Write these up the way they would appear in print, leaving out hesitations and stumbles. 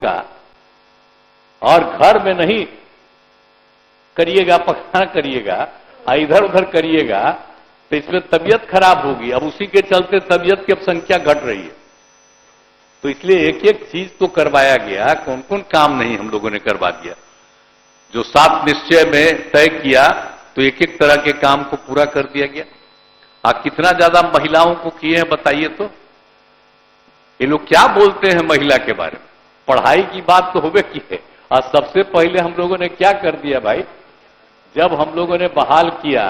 का और घर में नहीं करिएगा, पखाना करिएगा, इधर उधर करिएगा तो इसमें तबीयत खराब होगी। अब उसी के चलते तबीयत की अब संख्या घट रही है। तो इसलिए एक एक चीज तो करवाया गया, कौन कौन काम नहीं हम लोगों ने करवा दिया। जो 7 निश्चय में तय किया तो एक एक तरह के काम को पूरा कर दिया गया। कितना ज्यादा महिलाओं को किए हैं बताइए तो। ये लोग क्या बोलते हैं महिला के बारे में? पढ़ाई की बात तो होवे की है। और सबसे पहले हम लोगों ने क्या कर दिया भाई, जब हम लोगों ने बहाल किया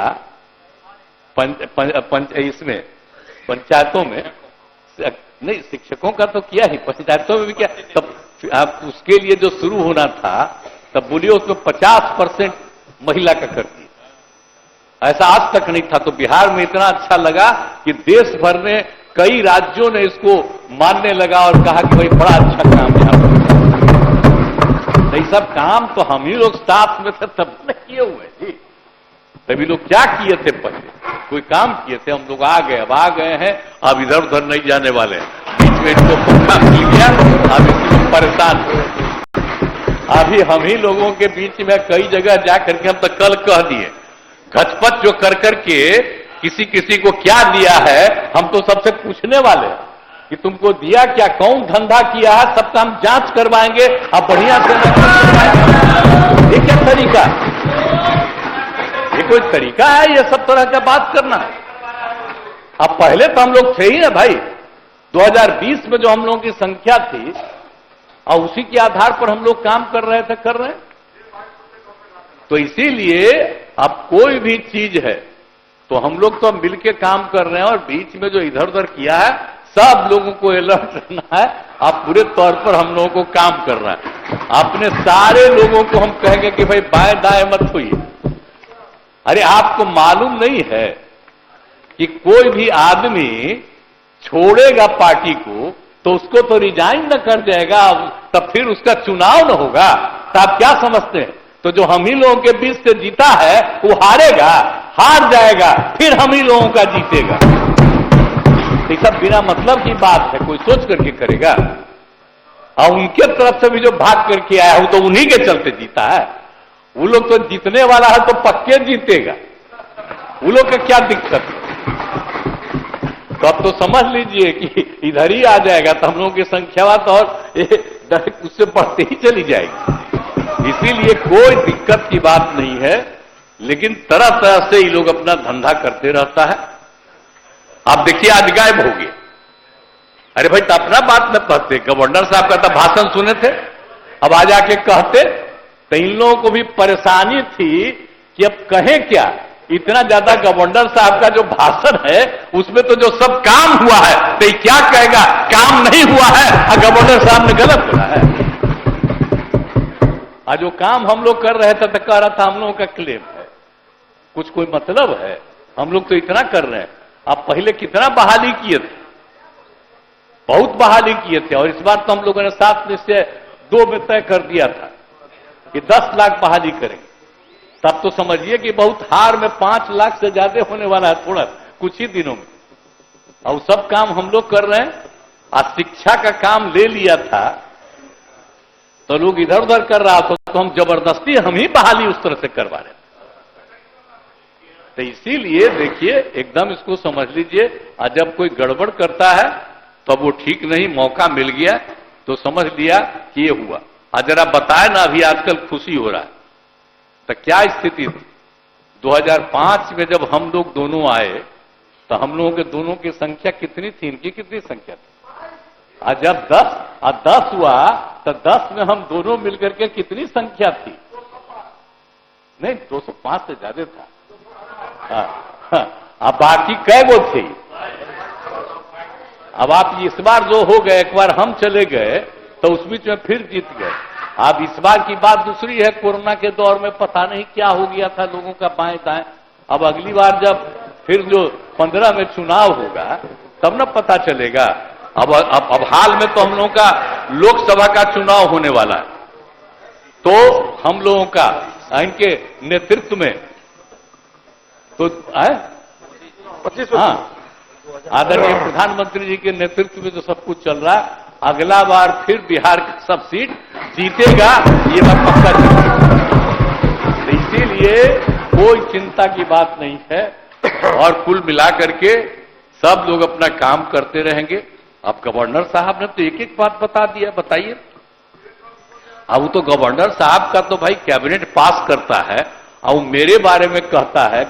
इसमें पंचायतों में, नहीं शिक्षकों का तो किया ही, पंचायतों में भी किया, तब आप उसके लिए जो शुरू होना था तब बोलिए उसमें 50% महिला का कर दिया। ऐसा आज तक नहीं था। तो बिहार में इतना अच्छा लगा कि देश भर में कई राज्यों ने इसको मानने लगा और कहा कि भाई बड़ा अच्छा काम है। ये सब काम तो हम ही लोग साथ में थे तब न किए हुए जी। तभी लोग क्या किए थे, पहले कोई काम किए थे, हम लोग आ गए, अब आ गए हैं, अब इधर उधर नहीं जाने वाले हैं। बीच में इनको मौका मिल गया, अब इसमें परेशान हो। अभी हम ही लोगों के बीच में कई जगह जाकर के हम तो कल कह दिए, घचपच जो कर करके किसी किसी को क्या दिया है, हम तो सबसे पूछने वाले हैं कि तुमको दिया क्या, कौन धंधा किया है, सबका हम जांच करवाएंगे। अब बढ़िया से ये क्या तरीका, ये कोई तरीका है ये सब तरह का बात करना? अब पहले तो हम लोग थे ही ना भाई, 2020 में जो हम लोगों की संख्या थी और उसी के आधार पर हम लोग काम कर रहे थे, कर रहे हैं। तो इसीलिए अब कोई भी चीज है तो हम लोग तो मिलके काम कर रहे हैं, और बीच में जो इधर उधर किया है सब लोगों को अलर्ट रहना है। आप पूरे तौर पर हम लोगों को काम करना है। अपने सारे लोगों को हम कहेंगे कि भाई बाएं दाएं मत होइए। अरे आपको मालूम नहीं है कि कोई भी आदमी छोड़ेगा पार्टी को तो उसको तो रिजाइन न कर जाएगा, तब फिर उसका चुनाव न होगा। तो आप क्या समझते हैं? तो जो हम ही लोगों के बीच से जीता है वो हारेगा, हार जाएगा, फिर हम ही लोगों का जीतेगा। ये सब बिना मतलब की बात है, कोई सोच करके करेगा। और उनके तरफ से भी जो भाग करके आया वो तो उन्हीं के चलते जीता है। वो लोग तो जीतने वाला है तो पक्के जीतेगा, वो लोग का क्या दिक्कत है? तो अब तो समझ लीजिए कि इधर ही आ जाएगा तो हम लोगों की संख्या तो और उससे बढ़ते ही चली जाएगी। इसीलिए कोई दिक्कत की बात नहीं है, लेकिन तरह तरह से ये लोग अपना धंधा करते रहता है। आप देखिए आज गायब हो गए। अरे भाई तो अपना बात न कहते, गवर्नर साहब का तो भाषण सुने थे, अब आ जाके कहते। तो इन लोगों को भी परेशानी थी कि अब कहें क्या। इतना ज्यादा गवर्नर साहब का जो भाषण है उसमें तो जो सब काम हुआ है, तो ये क्या कहेगा काम नहीं हुआ है और गवर्नर साहब ने गलत बोला है। आज जो काम हम लोग कर रहे थे तो कह रहा था हम लोगों का क्लेम है, कुछ कोई मतलब है? हम लोग तो इतना कर रहे हैं। आप पहले कितना बहाली किए थे, बहुत बहाली किए थे। और इस बार तो हम लोगों ने 7 निश्चय 2 में तय कर दिया था कि 10 लाख बहाली करेंगे। तब तो समझिए कि बहुत हार में 5 लाख से ज्यादा होने वाला है थोड़ा कुछ ही दिनों में। और सब काम हम लोग कर रहे हैं। आज शिक्षा का काम ले लिया था तो लोग इधर उधर कर रहा था, तो हम जबरदस्ती हम ही बहाली उस तरह से करवा रहे थे। तो इसीलिए देखिए एकदम इसको समझ लीजिए, आज जब कोई गड़बड़ करता है तो वो ठीक नहीं, मौका मिल गया तो समझ लिया कि ये हुआ। आज जरा बताए ना, अभी आजकल खुशी हो रहा है तो क्या स्थिति थी 2005 में जब हम लोग दोनों आए तो हम लोगों के दोनों की संख्या कितनी थी, इनकी कितनी संख्या थी? आज जब 10 हुआ तो 10 में हम दोनों मिलकर के कितनी संख्या थी? नहीं 205 से ज्यादा था। अब बाकी कै गो थे? अब आप इस बार जो हो गए, एक बार हम चले गए तो उस बीच में फिर जीत गए। अब इस बार की बात दूसरी है, कोरोना के दौर में पता नहीं क्या हो गया था लोगों का बाएं दाएं। अब अगली बार जब फिर जो 15 में चुनाव होगा तब ना पता चलेगा। अब हाल में तो हम लोगों का लोकसभा का चुनाव होने वाला है, तो हम लोगों का इनके नेतृत्व में तो 25 आदरणीय प्रधानमंत्री जी के नेतृत्व में जो सब कुछ चल रहा है, अगला बार फिर बिहार का सब सीट जीतेगा, ये बात पक्का जीतेगा। इसीलिए कोई चिंता की बात नहीं है, और कुल मिलाकर के सब लोग अपना काम करते रहेंगे। अब गवर्नर साहब ने तो एक एक बात बता दिया, बताइए। अब तो गवर्नर साहब का तो भाई कैबिनेट पास करता है, और मेरे बारे में कहता है,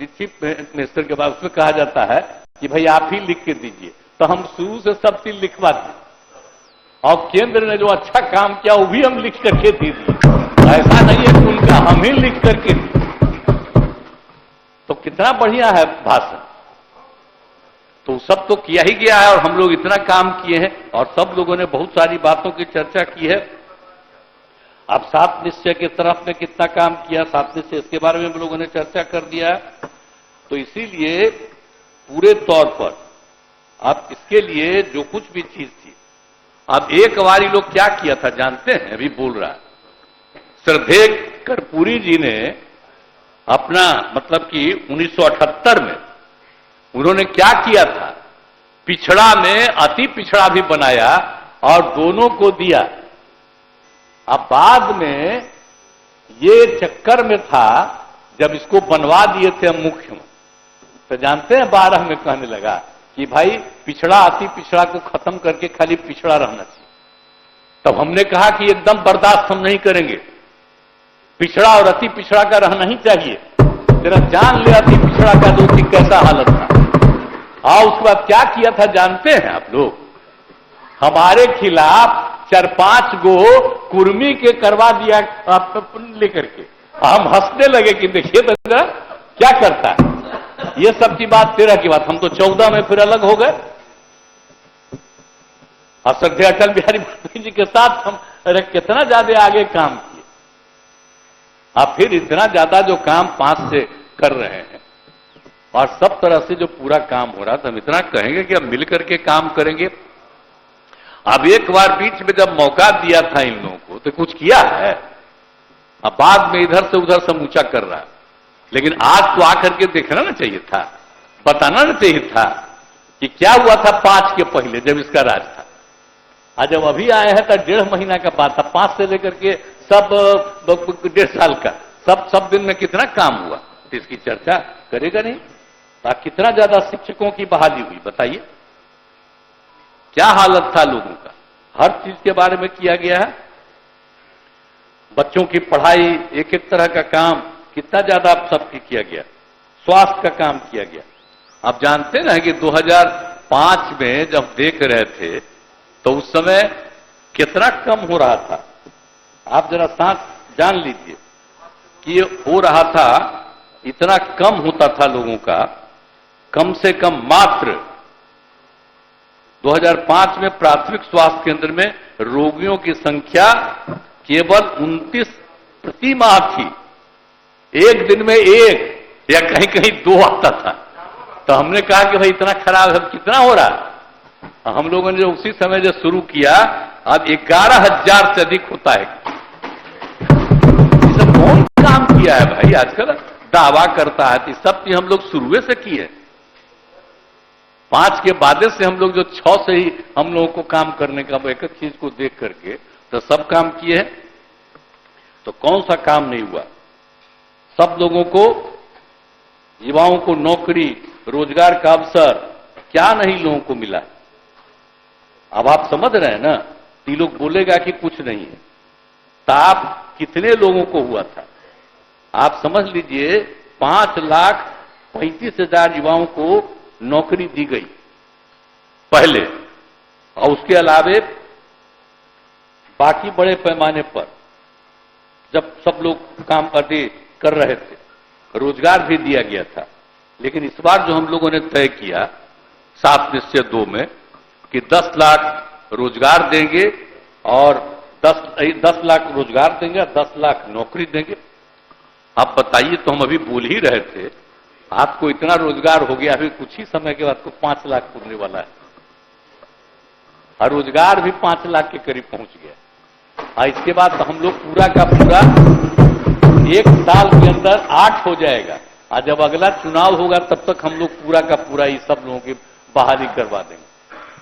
चीफ मिनिस्टर के बाद उसमें कहा जाता है कि भाई आप ही लिख के दीजिए, तो हम शुरू से सब चीज लिखवा दें, और केंद्र ने जो अच्छा काम किया वो भी हम लिख करके दे दिए। ऐसा नहीं है कि उनका हम ही लिख करके दिए। तो कितना बढ़िया है भाषण, तो सब तो किया ही गया है, और हम लोग इतना काम किए हैं, और सब लोगों ने बहुत सारी बातों की चर्चा की है। अब 7 निश्चय की तरफ में कितना काम किया, 7 निश्चय इसके बारे में हम लोगों ने चर्चा कर दिया। तो इसीलिए पूरे तौर पर अब इसके लिए जो कुछ भी चीज थी, अब एक बार लोग क्या किया था जानते हैं, अभी बोल रहा है श्रद्धेय कर्पूरी जी ने अपना मतलब कि 1978 में उन्होंने क्या किया था, पिछड़ा में अति पिछड़ा भी बनाया और दोनों को दिया। अब बाद में ये चक्कर में था, जब इसको बनवा दिए थे हम मुख्य, तो जानते हैं 12 में कहने लगा कि भाई पिछड़ा अति पिछड़ा को खत्म करके खाली पिछड़ा रहना चाहिए। तब हमने कहा कि एकदम बर्दाश्त हम नहीं करेंगे, पिछड़ा और अति पिछड़ा का रहना ही चाहिए। तेरा जान ले अति पिछड़ा का तो उसकी कैसा हालत था। और उसके बाद क्या किया था जानते हैं आप लोग, हमारे खिलाफ 4-5 गो कुर्मी के करवा दिया लेकर के। हम हंसने लगे कि देखिए तो जरा क्या करता है। ये सब की बात 13 की बात, हम तो 14 में फिर अलग हो गए। और श्रद्धेय अटल बिहारी वाजपेयी जी के साथ हम कितना ज्यादा आगे काम किए। अब फिर इतना ज्यादा जो काम 5 से कर रहे हैं, और सब तरह से जो पूरा काम हो रहा था, हम इतना कहेंगे कि अब मिलकर के काम करेंगे। अब एक बार बीच में जब मौका दिया था इन लोगों को तो कुछ किया है, अब बाद में इधर से उधर समूचा कर रहा है। लेकिन आज तो आकर के देखना ना चाहिए था, बताना ना चाहिए था कि क्या हुआ था 5 के पहले जब इसका राज था। आज जब अभी आए हैं तो 1.5 महीना का बात था, 5 से लेकर के सब 1.5 साल का सब दिन में कितना काम हुआ, तो इसकी चर्चा करेगा नहीं। तो कितना ज्यादा शिक्षकों की बहाली हुई बताइए, क्या हालत था लोगों का, हर चीज के बारे में किया गया है। बच्चों की पढ़ाई, एक एक तरह का काम कितना ज्यादा सबकी किया गया, स्वास्थ्य का काम किया गया। आप जानते ना कि 2005 में जब देख रहे थे तो उस समय कितना कम हो रहा था। आप जरा साथ जान लीजिए कि ये हो रहा था, इतना कम होता था लोगों का, कम से कम मात्र 2005 में प्राथमिक स्वास्थ्य केंद्र में रोगियों की संख्या केवल 29 प्रति माह थी। एक दिन में 1 या कहीं कहीं 2 आता था। तो हमने कहा कि भाई इतना खराब है, कितना हो रहा है। हम लोगों ने जो उसी समय जो शुरू किया, अब 11,000 से अधिक होता है। ये सब कौन काम किया है भाई, आजकल दावा करता है कि सब चीज हम लोग शुरू से किए। 5 के बाद से हम लोग जो 6 से ही हम लोगों को काम करने का, एक एक चीज को देख करके तो सब काम किए हैं। तो कौन सा काम नहीं हुआ। सब लोगों को, युवाओं को नौकरी, रोजगार का अवसर, क्या नहीं लोगों को मिला। अब आप समझ रहे हैं ना, ये लोग बोलेगा कि कुछ नहीं है। ताप कितने लोगों को हुआ था आप समझ लीजिए, 5,35,000 युवाओं को नौकरी दी गई पहले, और उसके अलावे बाकी बड़े पैमाने पर जब सब लोग काम कर रहे थे, रोजगार भी दिया गया था। लेकिन इस बार जो हम लोगों ने तय किया 7 निश्चय 2 में कि 10 लाख रोजगार देंगे, और 10 लाख रोजगार देंगे, 10 लाख नौकरी देंगे। आप बताइए, तो हम अभी बोल ही रहे थे, आपको इतना रोजगार हो गया, अभी कुछ ही समय के बाद को 5 लाख पुरने वाला है, और रोजगार भी 5 लाख के करीब पहुंच गया। और इसके बाद तो हम लोग पूरा का पूरा 1 साल के अंदर 8 हो जाएगा, और जब अगला चुनाव होगा तब तक हम लोग पूरा का पूरा ये सब लोगों की बहाली करवा देंगे।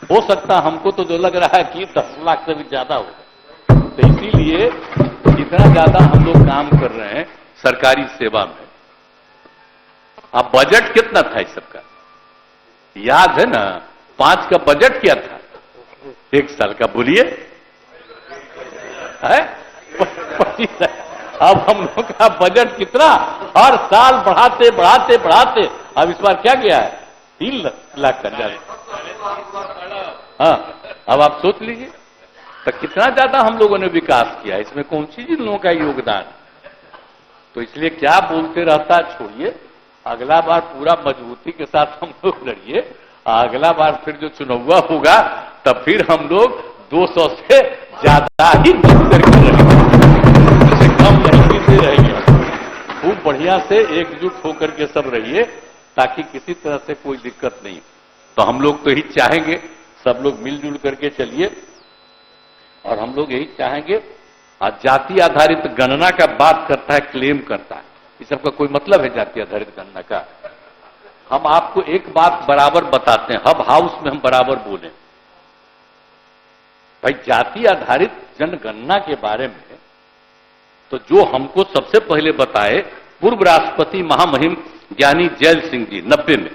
हो सकता हमको तो जो लग रहा है कि 10 लाख से भी ज्यादा होगा। तो इसीलिए जितना ज्यादा हम लोग काम कर रहे हैं सरकारी सेवा में। अब बजट कितना था इस सबका याद है ना? 5 का बजट क्या था 1 साल का? बोलिए है 25। अब हम लोग का बजट कितना हर साल बढ़ाते बढ़ाते बढ़ाते अब इस बार क्या गया है 3 लाख का ज्यादा। हाँ, अब आप सोच लीजिए तो कितना ज्यादा हम लोगों ने विकास किया। इसमें कौन सी इन लोगों का योगदान? तो इसलिए क्या बोलते रहता छोड़िए, अगला बार पूरा मजबूती के साथ हम लोग लड़िए। अगला बार फिर जो चुनाव होगा तब फिर हम लोग 200 से ज्यादा ही जीत करके रहेंगे, उससे कम नहीं जीते रहेंगे। खूब बढ़िया से एकजुट होकर के सब रहिए ताकि किसी तरह से कोई दिक्कत नहीं। तो हम लोग तो यही चाहेंगे सब लोग मिलजुल करके चलिए और हम लोग यही चाहेंगे। जाति आधारित गणना का बात करता है, क्लेम करता है, इस सबका कोई मतलब है जाति आधारित गणना का? हम आपको एक बात बराबर बताते हैं, हब हाउस में हम बराबर बोले भाई जाति आधारित जनगणना के बारे में तो जो हमको सबसे पहले बताए पूर्व राष्ट्रपति महामहिम ज्ञानी जैल सिंह जी 90 में।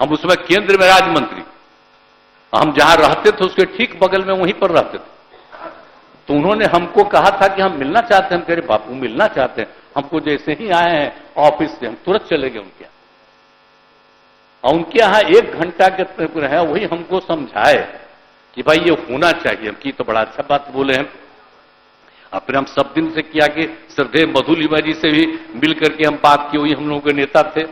हम उसमें केंद्र में राज्य मंत्री, हम जहां रहते थे उसके ठीक बगल में वहीं पर रहते थे। तो उन्होंने हमको कहा था कि हम मिलना चाहते हैं। हम कह रहे बापू मिलना चाहते हैं, हमको जैसे ही आए हैं ऑफिस से हम तुरंत चले गए उनके यहाँ। और उनके यहाँ 1 घंटा के है वही हमको समझाए कि भाई ये होना चाहिए। हम की तो बड़ा अच्छा बात बोले हैं। और फिर हम सब दिन से किया कि श्रद्धेय मधु लिमा जी से भी मिल करके हम बात की, वही हम लोगों के नेता थे।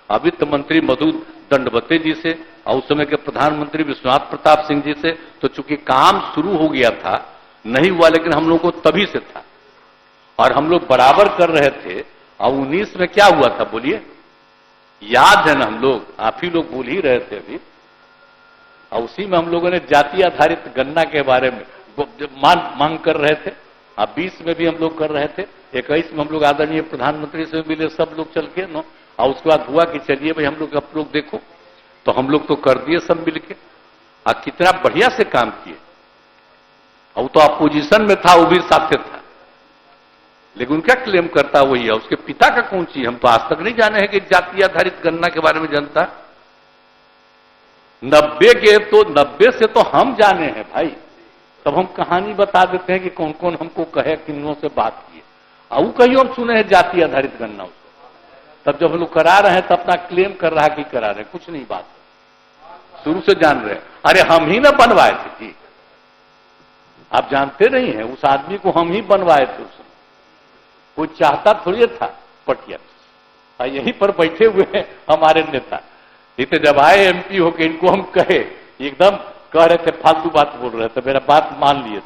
वित्त मंत्री मधु दंडवते जी से और उस समय के प्रधानमंत्री विश्वनाथ प्रताप सिंह जी से। तो चूंकि काम शुरू हो गया था, नहीं हुआ लेकिन हम लोग को तभी से था और हम लोग बराबर कर रहे थे। और 19 में क्या हुआ था बोलिए, याद है ना? हम लोग आप ही लोग बोल ही रहे थे अभी। और उसी में हम लोगों ने जाति आधारित गणना के बारे में मांग कर रहे थे। अब 20 में भी हम लोग कर रहे थे, 21 में हम लोग आदरणीय प्रधानमंत्री से मिले सब लोग चल के न। और उसके बाद हुआ कि चलिए भाई हम लोग देखो, तो हम लोग तो कर दिए सब मिलके। और कितना बढ़िया से काम किए। और तो अपोजिशन में था, वो भी साथ था, लेकिन क्या क्लेम करता वही है। उसके पिता का कौन चीज हम तो आज तक नहीं जाने हैं कि जाति आधारित गणना के बारे में जानता। 90 से तो हम जाने हैं भाई। तब हम कहानी बता देते हैं कि कौन कौन हमको कहे, किन्नों से बात किए। और वो कहीं हम सुने हैं जाति आधारित गणना उसको। तब जब हम लोग करा रहे हैं तब अपना क्लेम कर रहा है कि करा रहे हैं, कुछ नहीं बात शुरू से जान रहे हैं। अरे हम ही ना बनवाए थे जी, आप जानते नहीं हैं उस आदमी को हम ही बनवाए थे। उसने कोई चाहता थोड़ी था पटिया। यहीं पर बैठे हुए हैं हमारे नेता। इतने जब आए एमपी होके इनको हम कहे, एकदम कह रहे थे फालतू बात बोल रहे थे, मेरा बात मान लिए थे।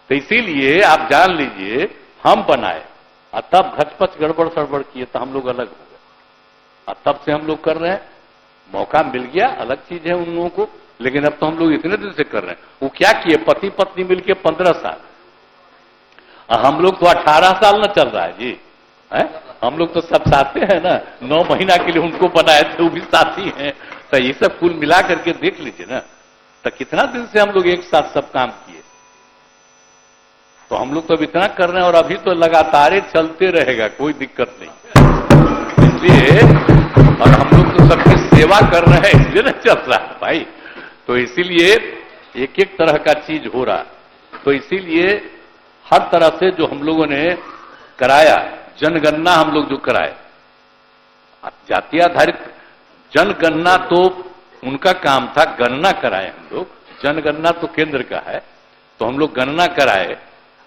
तो इसीलिए आप जान लीजिए हम बनाए और तब घचपच गड़बड़ सड़बड़ किए तो हम लोग अलग हो गए। और तब से हम लोग कर रहे हैं, मौका मिल गया अलग चीज है उन लोगों को। लेकिन अब तो हम लोग इतने दिन से कर रहे हैं। वो क्या किए, पति पत्नी मिलके 15 साल, हम लोग तो 18 साल न चल रहा है जी है? हम लोग तो सब साथी हैं ना, 9 महीना के लिए उनको बनाए थे, वो भी साथी हैं। तो ये सब कुल मिला करके देख लीजिए ना, तो कितना दिन से हम लोग एक साथ सब काम किए। तो हम लोग तो अब इतना कर रहे हैं और अभी तो लगातार चलते रहेगा, कोई दिक्कत नहीं। इसलिए और हम लोग तो सबकी सेवा कर रहे हैं, इसलिए ना चल रहा है भाई। तो इसीलिए एक एक तरह का चीज हो रहा। तो इसीलिए हर तरह से जो हम लोगों ने कराया, जनगणना हम लोग जो कराए, जाति आधारित जनगणना तो उनका काम था, गणना कराए हम लोग। जनगणना तो केंद्र का है, तो हम लोग गणना कराए।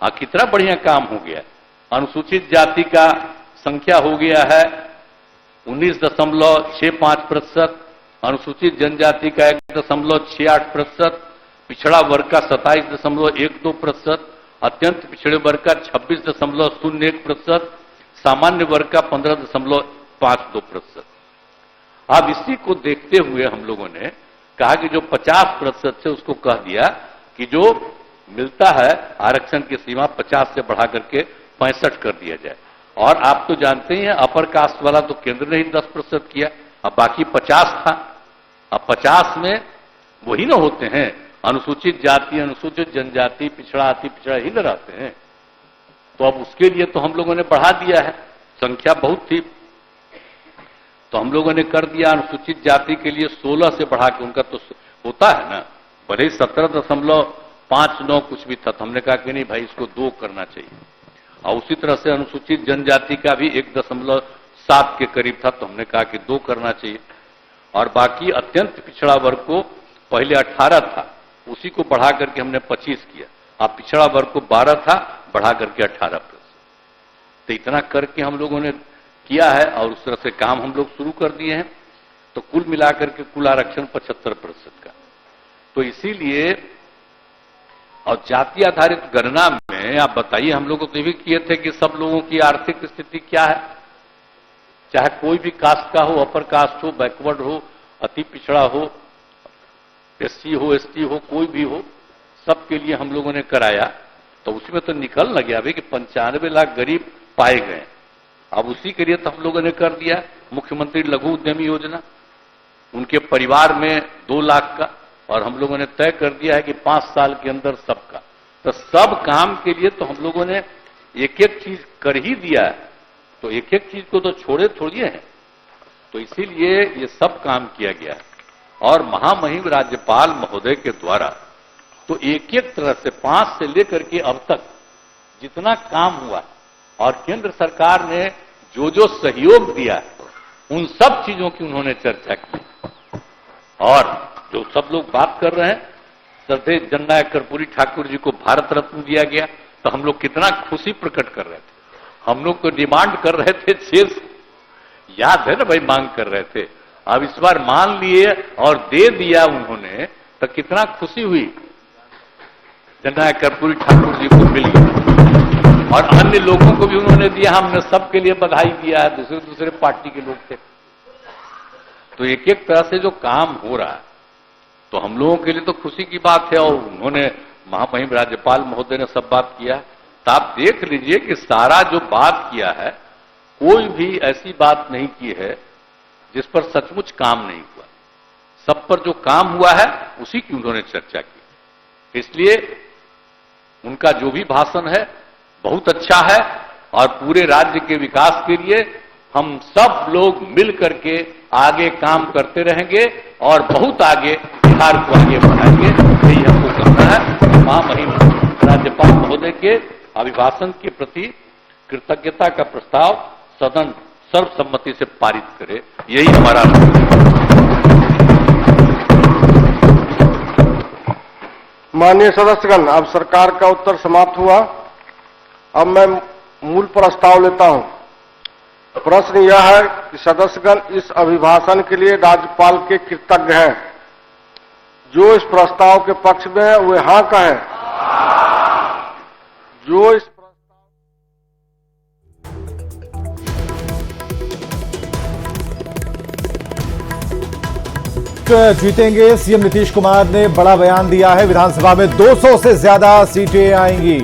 कितना बढ़िया काम हो गया। अनुसूचित जाति का संख्या हो गया है 19.65%, अनुसूचित जनजाति का 1.68%, पिछड़ा वर्ग का 27.12%, अत्यंत पिछड़े वर्ग का 26.01%, सामान्य वर्ग का 15.52%। अब इसी को देखते हुए हम लोगों ने कहा कि जो 50% से उसको कह दिया कि जो मिलता है आरक्षण की सीमा 50 से बढ़ा करके 65 कर दिया जाए। और आप तो जानते ही हैं अपर कास्ट वाला तो केंद्र ने ही 10% किया, अब बाकी 50 था। अब 50 में वही ना होते हैं। अनुसूचित जाति, अनुसूचित जनजाति, पिछड़ा अति पिछड़ा ही ना रहते हैं। तो अब उसके लिए तो हम लोगों ने बढ़ा दिया है, संख्या बहुत थी तो हम लोगों ने कर दिया अनुसूचित जाति के लिए 16 से बढ़ा के, उनका तो होता है ना, भले ही 17.59 कुछ भी था, तो हमने कहा कि नहीं भाई इसको 2 करना चाहिए। और उसी तरह से अनुसूचित जनजाति का भी 1.7 के करीब था, तो हमने कहा कि 2 करना चाहिए। और बाकी अत्यंत पिछड़ा वर्ग को पहले 18 था, उसी को बढ़ा करके हमने 25 किया। अब पिछड़ा वर्ग को 12 था, बढ़ा करके 18+। तो इतना करके हम लोगों ने किया है और उस तरह से काम हम लोग शुरू कर दिए हैं। तो कुल मिलाकर के कुल आरक्षण 75% का। तो इसीलिए, और जाति आधारित गणना में आप बताइए, हम लोग तो ये भी किए थे कि सब लोगों की आर्थिक स्थिति क्या है, चाहे कोई भी कास्ट का हो, अपर कास्ट हो, बैकवर्ड हो, अति पिछड़ा हो, एससी हो, एसटी हो, कोई भी हो, सबके लिए हम लोगों ने कराया। तो उसमें तो निकल न गया भाई कि 95 लाख गरीब पाए गए। अब उसी के लिए तो हम लोगों ने कर दिया मुख्यमंत्री लघु उद्यमी योजना, उनके परिवार में 2 लाख का, और हम लोगों ने तय कर दिया है कि 5 साल के अंदर सबका। तो सब काम के लिए तो हम लोगों ने एक एक चीज कर ही दिया है, तो एक एक चीज को तो छोड़े थोड़िए हैं। तो इसीलिए ये सब काम किया गया है। और महामहिम राज्यपाल महोदय के द्वारा तो एक एक तरह से 5 से लेकर के अब तक जितना काम हुआ, और केंद्र सरकार ने जो जो सहयोग दिया है, उन सब चीजों की उन्होंने चर्चा की। और जो सब लोग बात कर रहे हैं, श्रद्धेय जननायक कर्पूरी ठाकुर जी को भारत रत्न दिया गया, तो हम लोग कितना खुशी प्रकट कर रहे थे। हम लोग तो डिमांड कर रहे थे 6, याद है ना भाई, मांग कर रहे थे। अब इस बार मान लिए और दे दिया उन्होंने, तो कितना खुशी हुई। जननायक कर्पूरी ठाकुर जी को मिल गया और अन्य लोगों को भी उन्होंने दिया। हमने सबके लिए बधाई दिया है, दूसरे दूसरे पार्टी के लोग थे। तो एक एक तरह से जो काम हो रहा है, तो हम लोगों के लिए तो खुशी की बात है। और उन्होंने, महामहिम राज्यपाल महोदय ने सब बात किया। तो आप देख लीजिए कि सारा जो बात किया है, कोई भी ऐसी बात नहीं की है जिस पर सचमुच काम नहीं हुआ। सब पर जो काम हुआ है उसी की उन्होंने चर्चा की। इसलिए उनका जो भी भाषण है बहुत अच्छा है, और पूरे राज्य के विकास के लिए हम सब लोग मिल करके आगे काम करते रहेंगे और बहुत आगे बिहार को आगे बढ़ाएंगे। यही हमको करना है। महामहिम राज्यपाल महोदय के अभिभाषण के प्रति कृतज्ञता का प्रस्ताव सदन सर्वसम्मति से पारित करे, यही हमारा। माननीय सदस्यगण, अब सरकार का उत्तर समाप्त हुआ। अब मैं मूल प्रस्ताव लेता हूं। प्रश्न यह है कि सदस्यगण इस अभिभाषण के लिए राज्यपाल के कृतज्ञ हैं। जो इस प्रस्ताव के पक्ष में है वे हां कहें। जो इस जीतेंगे, सीएम नीतीश कुमार ने बड़ा बयान दिया है। विधानसभा में 200 से ज्यादा सीटें आएंगी,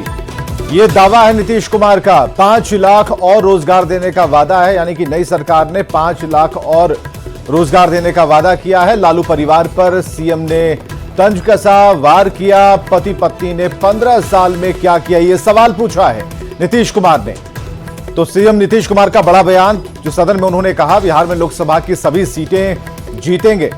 ये दावा है नीतीश कुमार का। 5 लाख और रोजगार देने का वादा है, यानी कि नई सरकार ने 5 लाख और रोजगार देने का वादा किया है। लालू परिवार पर सीएम ने तंज कसा, वार किया। पति पत्नी ने 15 साल में क्या किया, ये सवाल पूछा है नीतीश कुमार ने। तो सीएम नीतीश कुमार का बड़ा बयान, जो सदन में उन्होंने कहा बिहार में लोकसभा की सभी सीटें जीतेंगे।